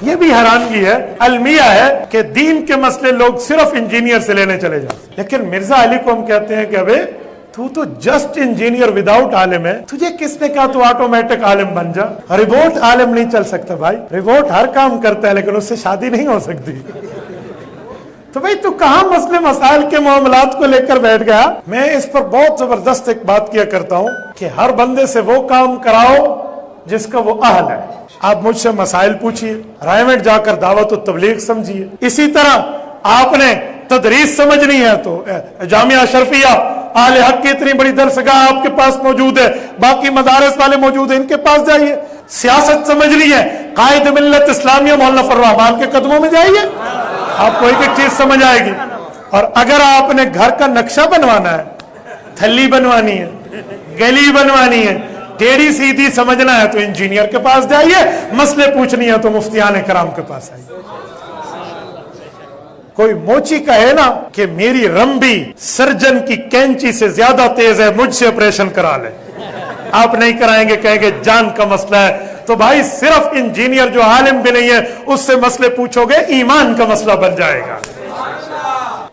یہ بھی حیرانگی ہے، المیہ ہے کہ دین کے مسئلے لوگ صرف انجینئر سے لینے چلے جاتے ہیں، لیکن مرزا علی کو ہم کہتے ہیں کہ ابے تو جسٹ انجینئر وداؤٹ عالم ہے، تجھے کس نے کہا تو آٹومیٹک عالم بن جا؟ ریموٹ عالم نہیں چل سکتا بھائی، ریموٹ ہر کام کرتا ہے لیکن اس سے شادی نہیں ہو سکتی۔ تو بھائی تو کہاں مسئلے مسائل کے معاملات کو لے کر بیٹھ گیا؟ میں اس پر بہت زبردست ایک بات کیا کرتا ہوں کہ ہر بندے سے وہ کام کراؤ جس کا وہ اہل ہے۔ آپ مجھ سے مسائل پوچھیے، رائمنڈ جا کر دعوت و تبلیغ سمجھیے، اسی طرح آپ نے تدریس سمجھنی ہے تو جامعہ اشرفیہ اہل حق کی اتنی بڑی درسگاہ آپ کے پاس موجود ہے، باقی مدارس والے موجود ہیں، ان کے پاس جائیے۔ سیاست سمجھنی ہے، قائد ملت اسلامیہ مولانا فضل الرحمان کے قدموں میں جائیے، آپ کو ایک ایک چیز سمجھ آئے گی۔ اور اگر آپ نے گھر کا نقشہ بنوانا ہے، تھلی بنوانی ہے، گلی بنوانی ہے، ٹیڑھی سیدھی سمجھنا ہے تو انجینئر کے پاس جائیے، مسئلے پوچھنی ہے تو مفتیان کرام کے پاس آئیے۔ کوئی موچی کہے نا کہ میری رمبی سرجن کی کینچی سے زیادہ تیز ہے، مجھ سے آپریشن کرا لے، آپ نہیں کرائیں گے، کہیں گے جان کا مسئلہ ہے۔ تو بھائی صرف انجینئر جو عالم بھی نہیں ہے اس سے مسئلے پوچھو گے، ایمان کا مسئلہ بن جائے گا۔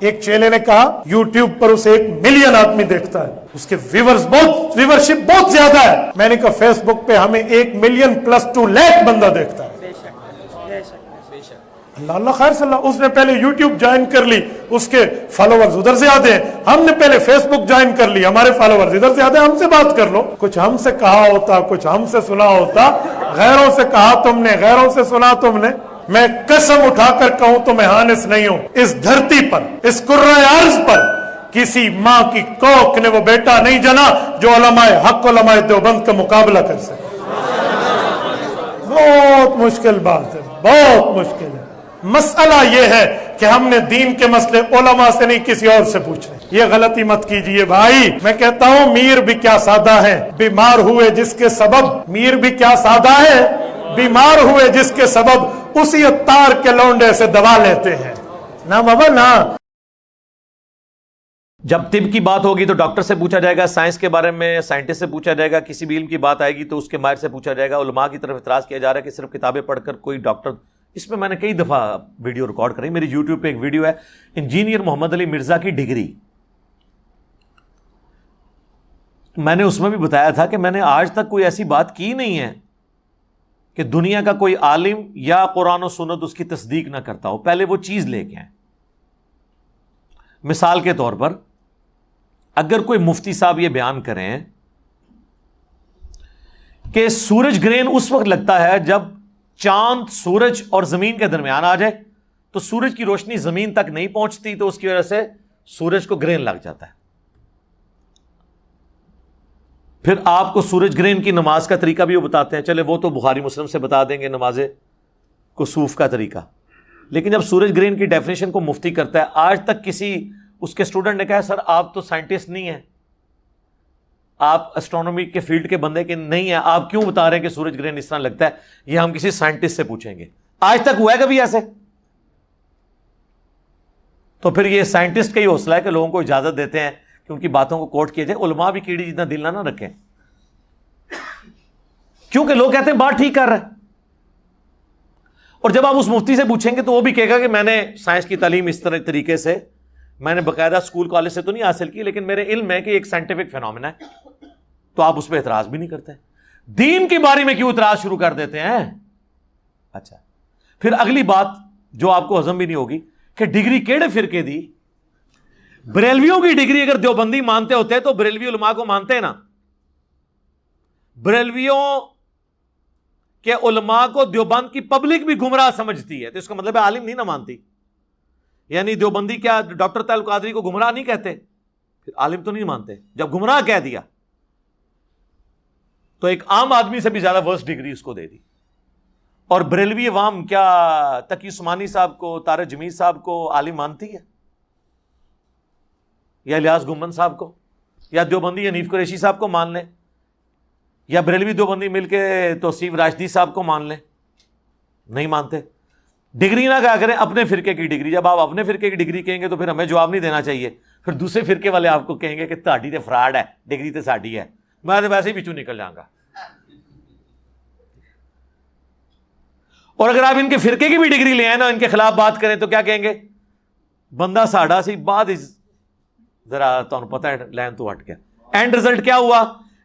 ایک چیلے نے کہا یوٹیوب پر اسے 1 ملین آدمی دیکھتا ہے، اس کے ویورشپ بہت زیادہ ہے۔ میں نے کہا فیس بک پہ ہمیں 1 ملین + 2 لاکھ بندہ دیکھتا ہے۔ اللہ اللہ خیر صلی اللہ، اس نے پہلے یوٹیوب جوائن کر لی، اس کے فالوورز ادھر سے آتے ہیں، ہم نے پہلے فیس بک جوائن کر لی، ہمارے فالوورز ادھر سے آتے ہیں، ہم سے بات کر لو۔ کچھ ہم سے کہا ہوتا، کچھ ہم سے سنا ہوتا، غیروں سے کہا تم نے، غیروں سے سنا تم نے۔ میں قسم اٹھا کر کہوں تو میں ہانس نہیں ہوں، اس دھرتی پر، اس کرۂ ارض پر کسی ماں کی کوکھ نے وہ بیٹا نہیں جنا جو علماء حق، علماء دیوبند کا مقابلہ کر سکے۔ بہت مشکل بات ہے، بہت مشکل ہے۔ مسئلہ یہ ہے کہ ہم نے دین کے مسئلے علماء سے نہیں کسی اور سے پوچھنے۔ یہ غلطی مت کیجئے بھائی، میں کہتا ہوں میر بھی کیا سادہ ہے، بیمار ہوئے جس کے سبب، میر بھی کیا سادہ ہے، بیمار ہوئے جس کے سبب اسی عطار کے لونڈے سے دوا لیتے ہیں نا بابا نا۔ جب طب کی بات ہوگی تو ڈاکٹر سے پوچھا جائے گا، سائنس کے بارے میں سائنٹسٹ سے پوچھا جائے گا، کسی بھی علم کی بات آئے گی تو اس کے ماہر سے پوچھا جائے گا۔ علماء کی طرف اعتراض کیا جا رہا ہے کہ صرف کتابیں پڑھ کر کوئی ڈاکٹر، اس میں نے کئی دفعہ ویڈیو ریکارڈ کری، میری یوٹیوب پہ ایک ویڈیو ہے انجینئر محمد علی مرزا کی ڈگری، میں نے اس میں بھی بتایا تھا کہ میں نے آج تک کوئی ایسی بات کی نہیں ہے کہ دنیا کا کوئی عالم یا قرآن و سنت اس کی تصدیق نہ کرتا ہو، پہلے وہ چیز لے کے آئیں۔ مثال کے طور پر اگر کوئی مفتی صاحب یہ بیان کریں کہ سورج گرہن اس وقت لگتا ہے جب چاند سورج اور زمین کے درمیان آ جائے تو سورج کی روشنی زمین تک نہیں پہنچتی، تو اس کی وجہ سے سورج کو گرہن لگ جاتا ہے۔ پھر آپ کو سورج گرہن کی نماز کا طریقہ بھی وہ بتاتے ہیں، چلے وہ تو بخاری مسلم سے بتا دیں گے نماز کسوف کا طریقہ، لیکن جب سورج گرہن کی ڈیفینیشن کو مفتی کرتا ہے، آج تک کسی اس کے اسٹوڈنٹ نے کہا سر آپ تو سائنٹسٹ نہیں ہیں، آپ اسٹرونومی کے فیلڈ کے بندے کے نہیں ہیں، آپ کیوں بتا رہے ہیں کہ سورج گرہن اس طرح لگتا ہے؟ یہ ہم کسی سائنٹسٹ سے پوچھیں گے، آج تک ہوا ہے کبھی ایسے؟ تو پھر یہ سائنٹسٹ کا ہی حوصلہ ہے کہ لوگوں کو اجازت دیتے ہیں کہ ان کی باتوں کو کوٹ کیا جائے۔ علماء بھی کیڑی جتنا دل نہ رکھیں، کیونکہ لوگ کہتے ہیں بات ٹھیک کر رہے ہیں، اور جب آپ اس مفتی سے پوچھیں گے تو وہ بھی کہے گا کہ میں نے سائنس کی تعلیم اس طریقے سے، میں نے باقاعدہ اسکول کالج سے تو نہیں حاصل کی، لیکن میرے علم ہے کہ ایک سائنٹیفک فینومینا ہے، تو آپ اس پہ اعتراض بھی نہیں کرتے۔ دین کے بارے میں کیوں اعتراض شروع کر دیتے ہیں؟ اچھا، پھر اگلی بات جو آپ کو ہضم بھی نہیں ہوگی کہ ڈگری کیڑے فرقے دی؟ بریلویوں کی ڈگری اگر دیوبندی مانتے ہوتے تو بریلوی علماء کو مانتے ہیں نا، بریلویوں کہ علماء کو دیوبند کی پبلک بھی گمراہ سمجھتی ہے، تو اس کا مطلب ہے عالم نہیں نہ مانتی، یعنی دیوبندی کیا ڈاکٹر طاہر القادری کو گمراہ نہیں کہتے؟ پھر عالم تو نہیں مانتے۔ جب گمراہ کہہ دیا تو ایک عام آدمی سے بھی زیادہ ورسٹ ڈگری اس کو دے دی۔ اور بریلوی عوام کیا تقی عثمانی صاحب کو، طارق جمیل صاحب کو عالم مانتی ہے، یا الیاس گمن صاحب کو، یا دیوبندی حنیف قریشی صاحب کو مان لیں، یا بریلوی دیوبندی مل کے توصیف راشدی صاحب کو مان لیں؟ نہیں مانتے۔ ڈگری نہ کہا کریں اپنے فرقے کی ڈگری، جب آپ اپنے فرقے کی ڈگری کہیں گے تو پھر ہمیں جواب نہیں دینا چاہیے، پھر دوسرے فرقے والے آپ کو کہیں گے کہ تہاڈی تے فراڈ ہے، ڈگری تے ساڈی ہے، میں تو ویسے ہی پچھو نکل جاؤں گا۔ اور اگر آپ ان کے فرقے کی بھی ڈگری لے آئے نا، ان کے خلاف بات کریں تو کیا کہیں گے؟ بندہ ساڑا سی بات ذرا تمہیں پتہ ہے لین تو ہٹ گیا۔ اینڈ رزلٹ کیا ہوا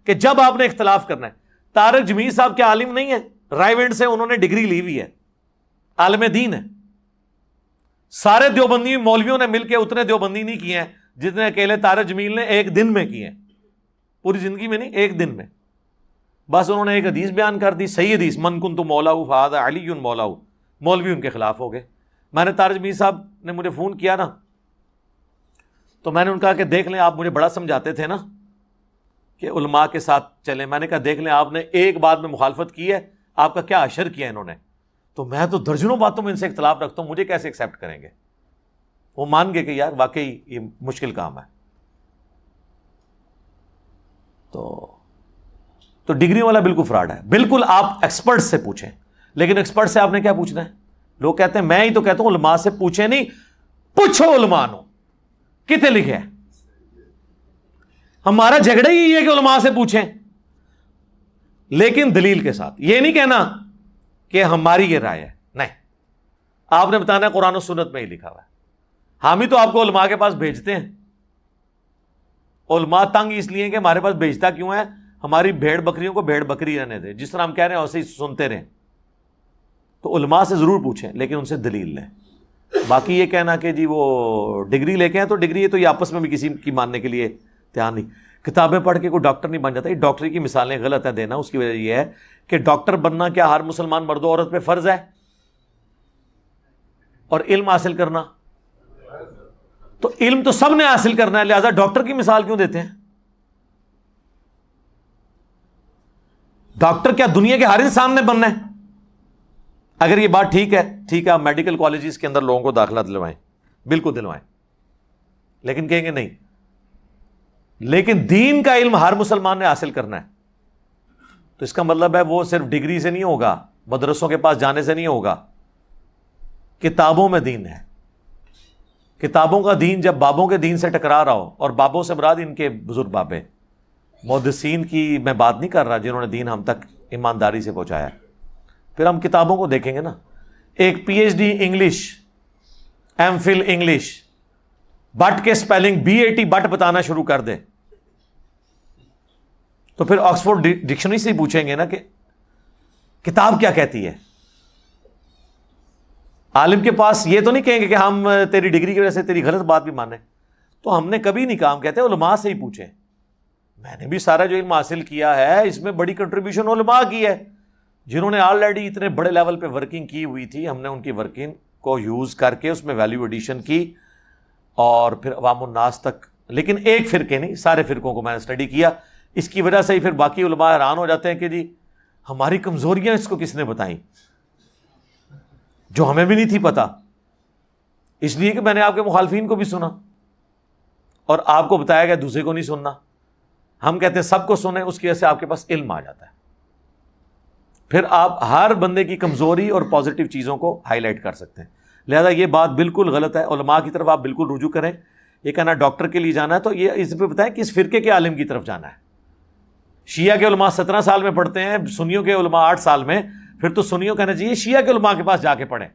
کہ جب آپ نے اختلاف کرنا ہے، طارق جمیل صاحب کیا عالم نہیں ہے؟ رائیونڈ سے انہوں نے ڈگری لی ہوئی ہے، عالم دین ہے۔ سارے دیوبندی مولویوں نے مل کے اتنے دیوبندی نہیں کیے ہیں جتنے اکیلے طارق جمیل نے ایک دن میں کیے ہیں، پوری زندگی میں نہیں، ایک دن میں۔ بس انہوں نے ایک حدیث بیان کر دی، صحیح حدیث، من کنت مولاہ فہذا علی مولاہ، مولوی ان کے خلاف ہو گئے۔ میں نے طارق جمیل صاحب نے مجھے فون کیا نا، تو میں نے ان کا کہ دیکھ لیں، آپ مجھے بڑا سمجھاتے تھے نا کہ علماء کے ساتھ چلیں، میں نے کہا دیکھ لیں آپ نے ایک بات میں مخالفت کی ہے، آپ کا کیا اشر کیا انہوں نے، تو میں تو درجنوں باتوں میں ان سے اختلاف رکھتا ہوں، مجھے کیسے ایکسیپٹ کریں گے؟ وہ مان گئے کہ یار واقعی یہ مشکل کام ہے۔ تو ڈگری والا بالکل فراڈ ہے، بالکل آپ ایکسپرٹ سے پوچھیں، لیکن ایکسپرٹ سے آپ نے کیا پوچھنا ہے؟ لوگ کہتے ہیں، میں ہی تو کہتا ہوں علماء سے پوچھیں نہیں، پوچھو علماء نو کتے لکھے ہیں۔ ہمارا جھگڑا ہی یہ ہے کہ علماء سے پوچھیں، لیکن دلیل کے ساتھ، یہ نہیں کہنا کہ ہماری یہ رائے ہے، نہیں، آپ نے بتانا ہے قرآن و سنت میں ہی لکھا ہوا ہے۔ ہم ہی تو آپ کو علماء کے پاس بھیجتے ہیں، علماء تنگ اس لیے کہ ہمارے پاس بھیجتا کیوں ہے؟ ہماری بھیڑ بکریوں کو بھیڑ بکری رہنے دے، جس طرح ہم کہہ رہے ہیں ویسے ہی سنتے رہیں۔ تو علماء سے ضرور پوچھیں، لیکن ان سے دلیل لیں۔ باقی یہ کہنا کہ جی وہ ڈگری لے کے ہیں تو ڈگری ہے، تو یہ آپس میں بھی کسی کی ماننے کے لیے تیار نہیں۔ کتابیں پڑھ کے کوئی ڈاکٹر نہیں بن جاتا، یہ ڈاکٹری کی مثالیں غلط ہے دینا۔ اس کی وجہ یہ ہے کہ ڈاکٹر بننا کیا ہر مسلمان مرد و عورت پہ فرض ہے؟ اور علم حاصل کرنا تو علم تو سب نے حاصل کرنا ہے، لہذا ڈاکٹر کی مثال کیوں دیتے ہیں؟ ڈاکٹر کیا دنیا کے ہر انسان نے بننا ہے؟ اگر یہ بات ٹھیک ہے، ٹھیک ہے، آپ میڈیکل کالجز کے اندر لوگوں کو داخلہ دلوائیں، بالکل دلوائیں، لیکن کہیں گے نہیں، لیکن دین کا علم ہر مسلمان نے حاصل کرنا ہے، تو اس کا مطلب ہے وہ صرف ڈگری سے نہیں ہوگا، مدرسوں کے پاس جانے سے نہیں ہوگا، کتابوں میں دین ہے۔ کتابوں کا دین جب بابوں کے دین سے ٹکرا رہا ہو، اور بابوں سے مراد ان کے بزرگ بابے، محدثین کی میں بات نہیں کر رہا جنہوں نے دین ہم تک ایمانداری سے پہنچایا، پھر ہم کتابوں کو دیکھیں گے نا۔ ایک P H D English, M Phil English, bat کے سپیلنگ BAT بٹ بتانا شروع کر دے، تو پھر آکسفورڈ ڈکشنری سے پوچھیں گے نا کہ کتاب کیا کہتی ہے۔ عالم کے پاس یہ تو نہیں کہیں گے کہ ہم تیری ڈگری کی وجہ سے تیری غلط بات بھی مانیں، تو ہم نے کبھی نہیں کہا، ہم کہتے ہیں علماء سے ہی پوچھیں۔ میں نے بھی سارا جو علم حاصل کیا ہے اس میں بڑی کنٹریبیوشن علماء کی ہے، جنہوں نے آلریڈی اتنے بڑے لیول پہ ورکنگ کی ہوئی تھی، ہم نے ان کی ورکنگ کو یوز کر کے اس میں ویلیو ایڈیشن کی، اور پھر عوام الناس تک۔ لیکن ایک فرقے نہیں، سارے فرقوں کو میں نے اسٹڈی کیا، اس کی وجہ سے ہی پھر باقی علماء حیران ہو جاتے ہیں کہ جی ہماری کمزوریاں اس کو کس نے بتائیں جو ہمیں بھی نہیں تھی پتا، اس لیے کہ میں نے آپ کے مخالفین کو بھی سنا اور آپ کو بتایا گیا دوسرے کو نہیں سننا۔ ہم کہتے ہیں سب کو سنیں، اس کی وجہ سے آپ کے پاس علم آ جاتا ہے، پھر آپ ہر بندے کی کمزوری اور پازیٹیو چیزوں کو ہائی لائٹ کر سکتے ہیں۔ لہذا یہ بات بالکل غلط ہے، علماء کی طرف آپ بالکل رجوع کریں۔ یہ کہنا ڈاکٹر کے لیے جانا ہے تو یہ اس پہ بتائیں کس فرقے کے عالم کی طرف جانا ہے۔ شیعہ کے علماء 17 سال میں پڑھتے ہیں، سنیوں کے علماء 8 سال میں، پھر تو سنیوں کہنا چاہیے شیعہ کے علماء کے پاس جا کے پڑھیں۔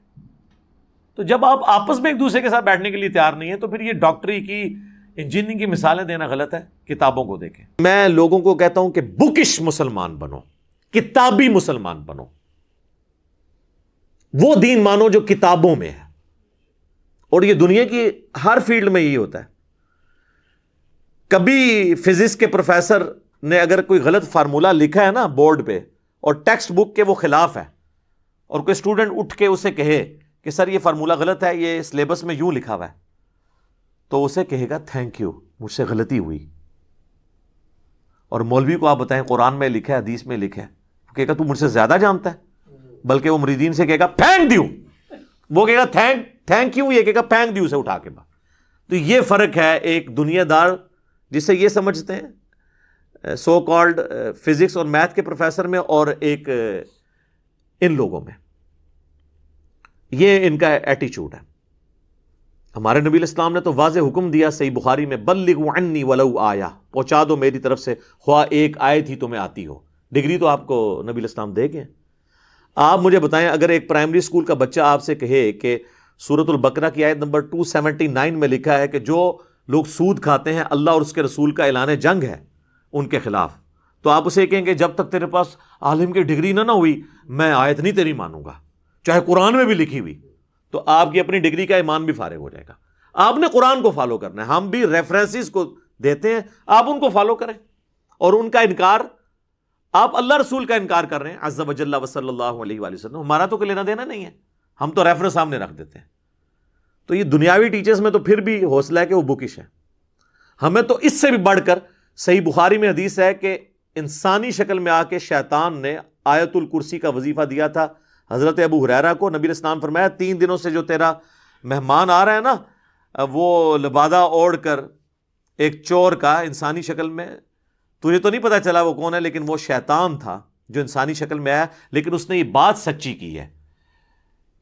تو جب آپ آپس میں ایک دوسرے کے ساتھ بیٹھنے کے لیے تیار نہیں ہیں تو پھر یہ ڈاکٹری کی، انجینئرنگ کی مثالیں دینا غلط ہے۔ کتابوں کو دیکھیں۔ میں لوگوں کو کہتا ہوں کہ بکش مسلمان بنو، کتابی مسلمان بنو، وہ دین مانو جو کتابوں میں ہے، اور یہ دنیا کی ہر فیلڈ میں یہی ہوتا ہے۔ کبھی فزکس کے پروفیسر نے اگر کوئی غلط فارمولا لکھا ہے نا بورڈ پہ اور ٹیکسٹ بک کے وہ خلاف ہے، اور کوئی اسٹوڈنٹ اٹھ کے اسے کہے کہ سر یہ فارمولا غلط ہے، یہ سلیبس میں یوں لکھا ہوا ہے، تو اسے کہے گا تھینک یو، مجھ سے غلطی ہوئی۔ اور مولوی کو آپ بتائیں قرآن میں لکھا ہے، حدیث میں لکھا ہے، وہ کہے گا تو مجھ سے زیادہ جانتا ہے، بلکہ وہ مریدین سے کہے گا پھینک دیو، وہ کہے گا تھینک یو، یہ کہے گا پھینک دیو سے اٹھا کے بعد۔ تو یہ فرق ہے ایک دنیا دار جسے یہ سمجھتے ہیں سو کالڈ فزکس اور میتھ کے پروفیسر میں، اور ایک ان لوگوں میں۔ یہ ان کا ایٹیچیوڈ ہے۔ ہمارے نبی الاسلام نے تو واضح حکم دیا صحیح بخاری میں، بلغوا عنی ولو آیا، پہنچا دو میری طرف سے خواہ ایک آیت ہی تمہیں آتی ہو۔ ڈگری تو آپ کو نبی الاسلام دے گئے۔ آپ مجھے بتائیں اگر ایک پرائمری اسکول کا بچہ آپ سے کہے کہ سورۃ البقرہ کی آیت نمبر 279 میں لکھا ہے کہ جو لوگ سود کھاتے ہیں اللہ اور اس کے رسول کا اعلان جنگ ہے ان کے خلاف، تو آپ اسے کہیں گے جب تک تیرے پاس عالم کی ڈگری نہ ہوئی میں آیت نہیں تیری مانوں گا چاہے قرآن میں بھی لکھی ہوئی، تو آپ کی اپنی ڈگری کا ایمان بھی فارغ ہو جائے گا۔ آپ نے قرآن کو فالو کرنا ہے، ہم بھی ریفرنسز کو دیتے ہیں، آپ ان کو فالو کریں، اور ان کا انکار، آپ اللہ رسول کا انکار کر رہے ہیں عز وجل و صلی اللہ علیہ وآلہ وسلم، ہمارا تو کوئی لینا دینا نہیں ہے، ہم تو ریفرنس سامنے رکھ دیتے ہیں۔ تو یہ دنیاوی ٹیچرز میں تو پھر بھی حوصلہ ہے کہ وہ بکش ہے، ہمیں تو اس سے بھی بڑھ کر صحیح بخاری میں حدیث ہے کہ انسانی شکل میں آ کے شیطان نے آیت الکرسی کا وظیفہ دیا تھا حضرت ابو ہریرہ کو۔ نبی علیہ السلام فرمایا 3 دنوں سے جو تیرا مہمان آ رہا ہے نا وہ لبادہ اوڑھ کر ایک چور کا انسانی شکل میں، تجھے تو نہیں پتا چلا وہ کون ہے، لیکن وہ شیطان تھا جو انسانی شکل میں آیا، لیکن اس نے یہ بات سچی کی ہے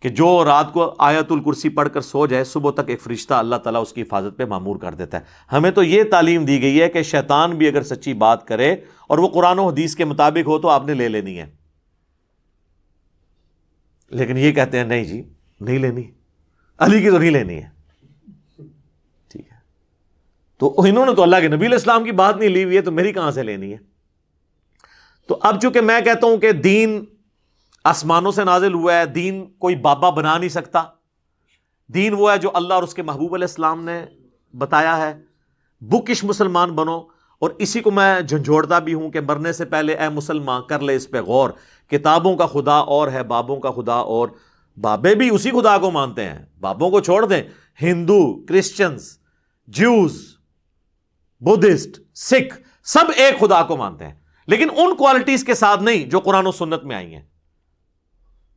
کہ جو رات کو آیت الکرسی پڑھ کر سو جائے صبح تک ایک فرشتہ اللہ تعالیٰ اس کی حفاظت پہ مامور کر دیتا ہے۔ ہمیں تو یہ تعلیم دی گئی ہے کہ شیطان بھی اگر سچی بات کرے اور وہ قرآن و حدیث کے مطابق ہو تو آپ نے لے لینی ہے، لیکن یہ کہتے ہیں نہیں جی نہیں لینی، علی کی تو نہیں لینی ہے، ٹھیک ہے، تو انہوں نے تو اللہ کے نبی علیہ السلام کی بات نہیں لی ہوئی ہے تو میری کہاں سے لینی ہے؟ تو اب چونکہ میں کہتا ہوں کہ دین آسمانوں سے نازل ہوا ہے، دین کوئی بابا بنا نہیں سکتا، دین وہ ہے جو اللہ اور اس کے محبوب علیہ السلام نے بتایا ہے، بکش مسلمان بنو۔ اور اسی کو میں جھنجھوڑتا بھی ہوں کہ مرنے سے پہلے اے مسلمان کر لے اس پہ غور، کتابوں کا خدا اور ہے بابوں کا خدا اور، بابے بھی اسی خدا کو مانتے ہیں، بابوں کو چھوڑ دیں، ہندو، کرسچنز، جیوز، بدھسٹ، سکھ سب ایک خدا کو مانتے ہیں، لیکن ان کوالٹیز کے ساتھ نہیں جو قرآن و سنت میں آئی ہیں۔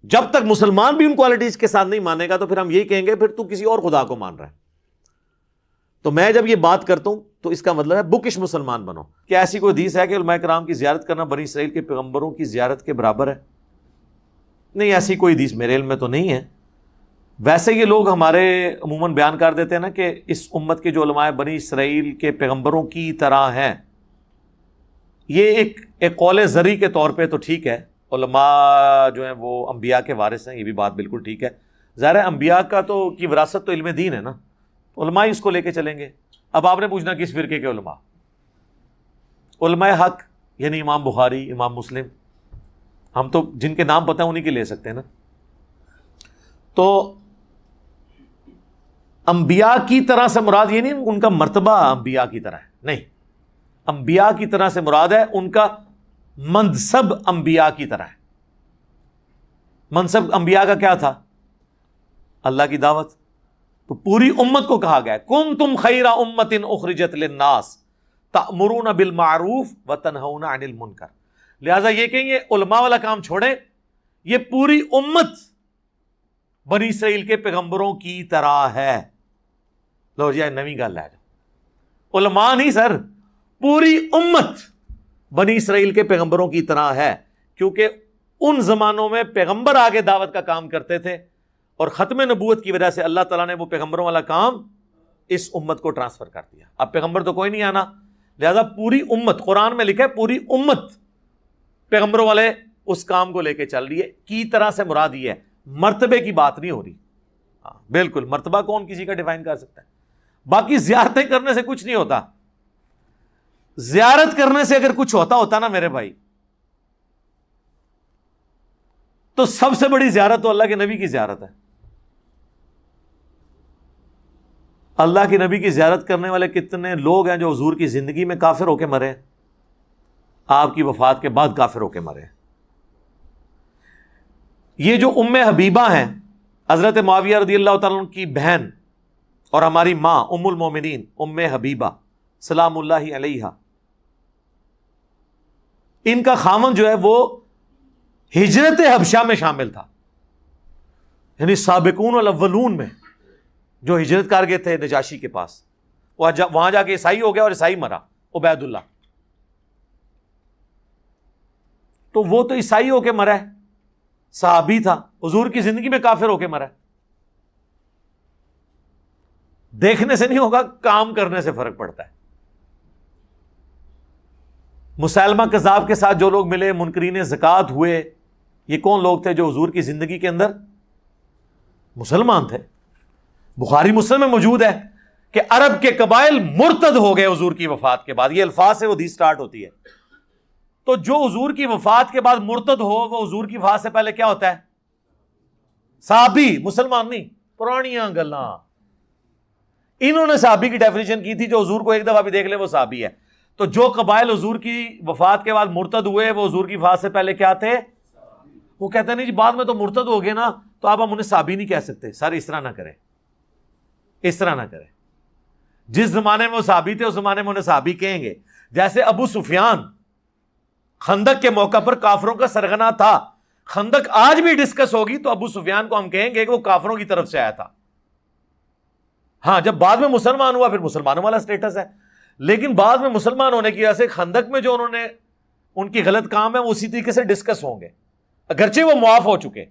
جب تک مسلمان بھی ان کوالٹیز کے ساتھ نہیں مانے گا تو پھر ہم یہی کہیں گے پھر تو کسی اور خدا کو مان رہا ہے۔ تو میں جب یہ بات کرتا ہوں تو اس کا مطلب ہے بکش مسلمان بنو۔ کیا ایسی کوئی حدیث ہے کہ علماء کرام کی زیارت کرنا بنی اسرائیل کے پیغمبروں کی زیارت کے برابر ہے؟ نہیں، ایسی کوئی حدیث میرے علم میں تو نہیں ہے۔ ویسے یہ لوگ ہمارے عموماً بیان کر دیتے ہیں نا کہ اس امت کے جو علماء بنی اسرائیل کے پیغمبروں کی طرح ہیں، یہ ایک قول زری کے طور پہ تو ٹھیک ہے، علماء جو ہیں وہ انبیاء کے وارث ہیں، یہ بھی بات بالکل ٹھیک ہے۔ ظاہر ہے انبیاء کا تو کی وراثت تو علم دین ہے نا، علماء ہی اس کو لے کے چلیں گے۔ اب آپ نے پوچھنا کس فرقے کے علماء؟ علماء حق یعنی امام بخاری، امام مسلم، ہم تو جن کے نام پتہ ہیں انہی کے لے سکتے ہیں نا۔ تو انبیاء کی طرح سے مراد یہ نہیں ان کا مرتبہ انبیاء کی طرح ہے، نہیں، انبیاء کی طرح سے مراد ہے ان کا منصب انبیاء کی طرح ہے۔ منصب انبیاء کا کیا تھا؟ اللہ کی دعوت۔ تو پوری امت کو کہا گیا کنتم خیر امۃ اخرجت للناس تأمرون بالمعروف وتنہون عن المنکر۔ لہذا یہ کہ یہ علماء والا کام چھوڑیں، یہ پوری امت بنی اسرائیل کے پیغمبروں کی طرح ہے۔ لو جی نویں گل ہے، علماء نہیں سر، پوری امت بنی اسرائیل کے پیغمبروں کی طرح ہے، کیونکہ ان زمانوں میں پیغمبر آگے دعوت کا کام کرتے تھے اور ختم نبوت کی وجہ سے اللہ تعالیٰ نے وہ پیغمبروں والا کام اس امت کو ٹرانسفر کر دیا۔ اب پیغمبر تو کوئی نہیں آنا، لہذا پوری امت، قرآن میں لکھا ہے پوری امت پیغمبروں والے اس کام کو لے کے چل رہی ہے۔ کی طرح سے مراد یہ ہے، مرتبے کی بات نہیں ہو رہی۔ ہاں بالکل، مرتبہ کون کسی کا ڈیفائن کر سکتا ہے؟ باقی زیارتیں کرنے سے کچھ نہیں ہوتا، زیارت کرنے سے اگر کچھ ہوتا نا میرے بھائی، تو سب سے بڑی زیارت تو اللہ کے نبی کی زیارت ہے۔ اللہ کے نبی کی زیارت کرنے والے کتنے لوگ ہیں جو حضور کی زندگی میں کافر ہو کے مرے، آپ کی وفات کے بعد کافر ہو کے مرے۔ یہ جو ام حبیبہ ہیں، حضرت معاویہ رضی اللہ تعالیٰ عنہ کی بہن اور ہماری ماں ام المومنین ام حبیبہ سلام اللہ علیہا، ان کا خامن جو ہے وہ ہجرت حبشہ میں شامل تھا، یعنی سابقون الاولون میں جو ہجرت کر گئے تھے نجاشی کے پاس، وہاں جا کے عیسائی ہو گیا اور عیسائی مرا، عبید اللہ، تو وہ تو عیسائی ہو کے مرا ہے، صحابی تھا، حضور کی زندگی میں کافر ہو کے مرا ہے۔ دیکھنے سے نہیں ہوگا، کام کرنے سے فرق پڑتا ہے۔ مسیلمہ کذاب کے ساتھ جو لوگ ملے، منکرین زکوٰۃ ہوئے، یہ کون لوگ تھے جو حضور کی زندگی کے اندر مسلمان تھے؟ بخاری مسلم میں موجود ہے کہ عرب کے قبائل مرتد ہو گئے حضور کی وفات کے بعد. یہ الفاظ سے وہ حدیث سٹارٹ ہوتی ہے. تو جو حضور کی وفات کے بعد مرتد ہو وہ حضور کی وفات سے پہلے کیا ہوتا ہے؟ صحابی، مسلمان نہیں. پرانیاں گلاں. انہوں نے صحابی کی ڈیفینیشن کی تھی، جو حضور کو ایک دفعہ بھی دیکھ لے وہ صحابی ہے. تو جو قبائل حضور کی وفات کے بعد مرتد ہوئے وہ حضور کی وفات سے پہلے کیا تھے؟ وہ کہتے ہیں نہیں جی بعد میں تو مرتد ہو گئے نا، تو آپ ہم انہیں صحابی نہیں کہہ سکتے. سر اس طرح نہ کریں، اس طرح نہ کریں. جس زمانے میں وہ صحابی تھے اس زمانے میں انہیں صحابی کہیں گے. جیسے ابو سفیان خندق کے موقع پر کافروں کا سرغنہ تھا. خندق آج بھی ڈسکس ہوگی تو ابو سفیان کو ہم کہیں گے کہ وہ کافروں کی طرف سے آیا تھا. ہاں جب بعد میں مسلمان ہوا پھر مسلمانوں والا سٹیٹس ہے. لیکن بعد میں مسلمان ہونے کی وجہ سے خندق میں جو انہوں نے ان کی غلط کام ہے وہ اسی طریقے سے ڈسکس ہوں گے، اگرچہ وہ معاف ہو چکے.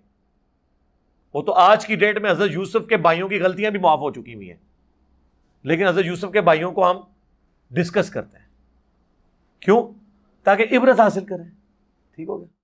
وہ تو آج کی ڈیٹ میں حضرت یوسف کے بھائیوں کی غلطیاں بھی معاف ہو چکی ہوئی ہیں، لیکن حضرت یوسف کے بھائیوں کو ہم ڈسکس کرتے ہیں. کیوں؟ تاکہ عبرت حاصل کریں. ٹھیک ہو گیا.